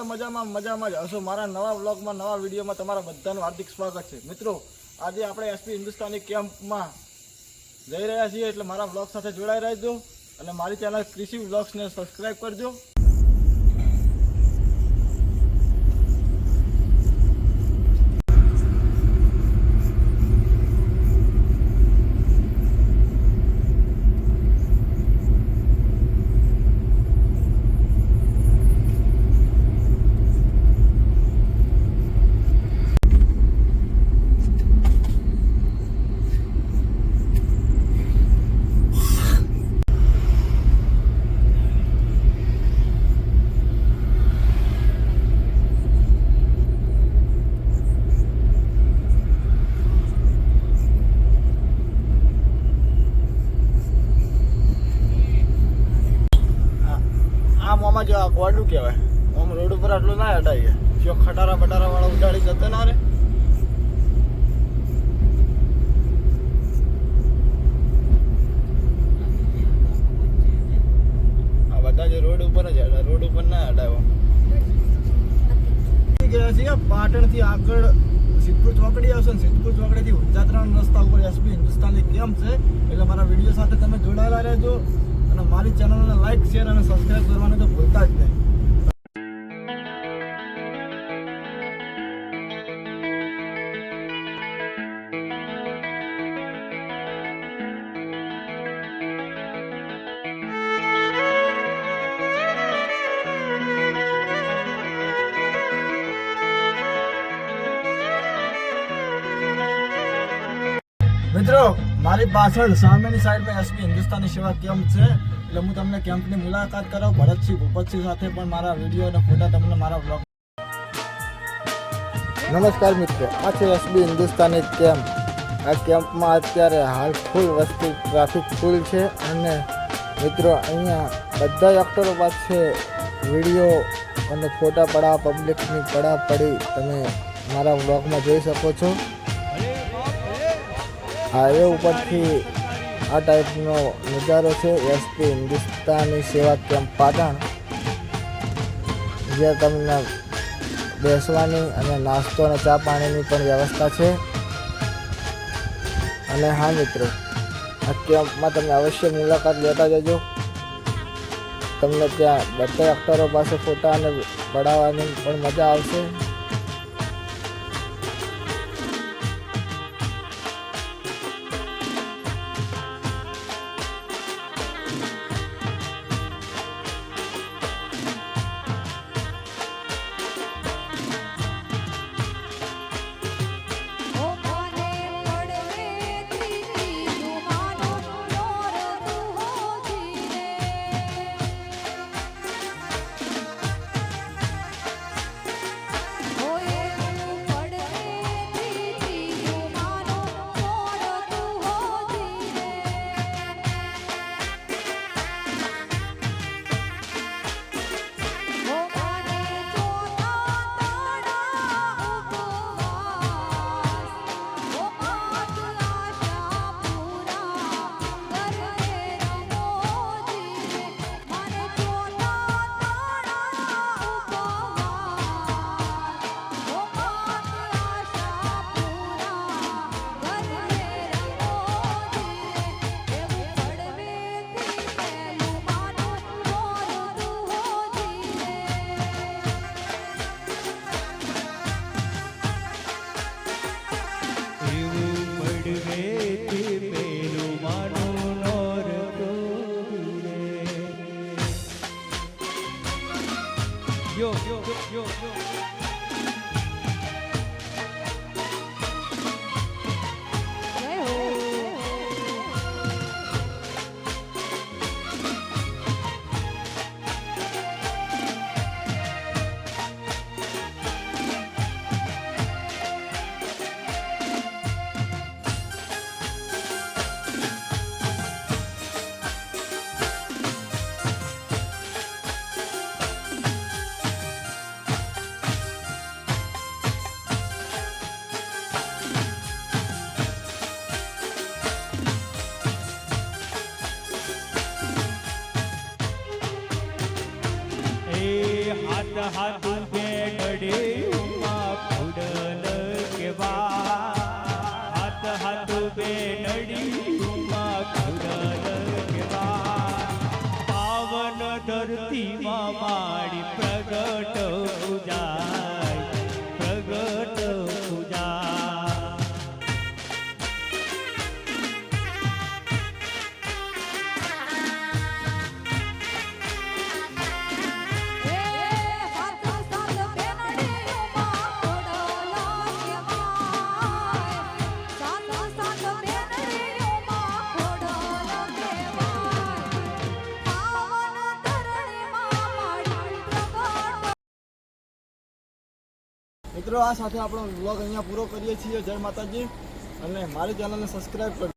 મજામાં જ હશો। મારા નવા વ્લોગમાં નવા વિડીયોમાં તમારા બધાનું હાર્દિક સ્વાગત છે। મિત્રો આજે આપણે એસપી હિન્દુસ્તાની કેમ્પમાં જઈ રહ્યા છીએ, એટલે મારા વ્લોગ સાથે જોડાઈ રહેજો અને મારી ચેનલ કૃષિ વ્લોગ્સને સબસ્ક્રાઈબ કરજો। આમાં જો આ કોડું કહેવાય, આમ રોડ ઉપર આટલું ના હટાઈએ, જો ખટારા બટારા વાળા ઉડાડી જતો ના રે। આ બધા જે રોડ ઉપર જ હટાય, રોડ ઉપર ના હટાયો। ગયા છીએ પાટણથી આગળ સિદ્ધપુર ચોકડી આવશે ને સિદ્ધપુર ચોકડીથી ઉંજાત્રાના રસ્તા ઉપર એસપી હિન્દુસ્તાની કેમ્પ છે, એટલે મારા વિડીયો સાથે તમે જોડાયેલા રહેજો અને મારી ચેનલને લાઈક શેર અને સબસ્ક્રાઈબ કરવાનું તો ભૂલતા જ નહીં। મિત્રો મારી પાછળ સામેની સાઈડમાં એસપી હિન્દુસ્તાની સેવા કેમ્પ છે, એટલે હું તમને કેમ્પની મુલાકાત કરાવું ભરતસિંહ ભૂપતસિંહ સાથે, પણ મારા વિડીયો અને ફોટા તમને મારા બ્લોગ। નમસ્કાર મિત્રો, આ છે એસપી હિન્દુસ્તાની કેમ્પ। આ કેમ્પમાં અત્યારે હાલ ફૂલ વસ્તી ટ્રાફિક ફૂલ છે અને મિત્રો અહીંયા બધા એક્ટરો પાસે વિડીયો અને ફોટા પડાવવા પબ્લિકની પડી તમે મારા બ્લોગમાં જોઈ શકો છો। હાઈવે ઉપરથી આ ટાઈપનો નજારો છે એસપી હિન્દુસ્તાની સેવા કેમ્પ પાટણ, જ્યાં તમને બેસવાની અને નાસ્તો અને ચા પાણીની પણ વ્યવસ્થા છે। અને હા મિત્રો, આ કેમ્પમાં તમે અવશ્ય મુલાકાત લેતા જજો, તમને ત્યાં બધા એક્ટરો પાસે ફોટા અને પડાવવાની પણ મજા આવશે। Yo. હાથ બેનડીમાં ખોડલ કેવા હાથ બેનડીમાં ખોડલ કેવા પાવન ધરતીમાં મારી પ્રગટ પૂજાય પ્રગટ પૂજા મિત્રો આ સાથે આપણો વ્લોગ અહીંયા પૂરો કરીએ છીએ. જય માતાજી અને મારી ચેનલને સબસ્ક્રાઈબ કરજો.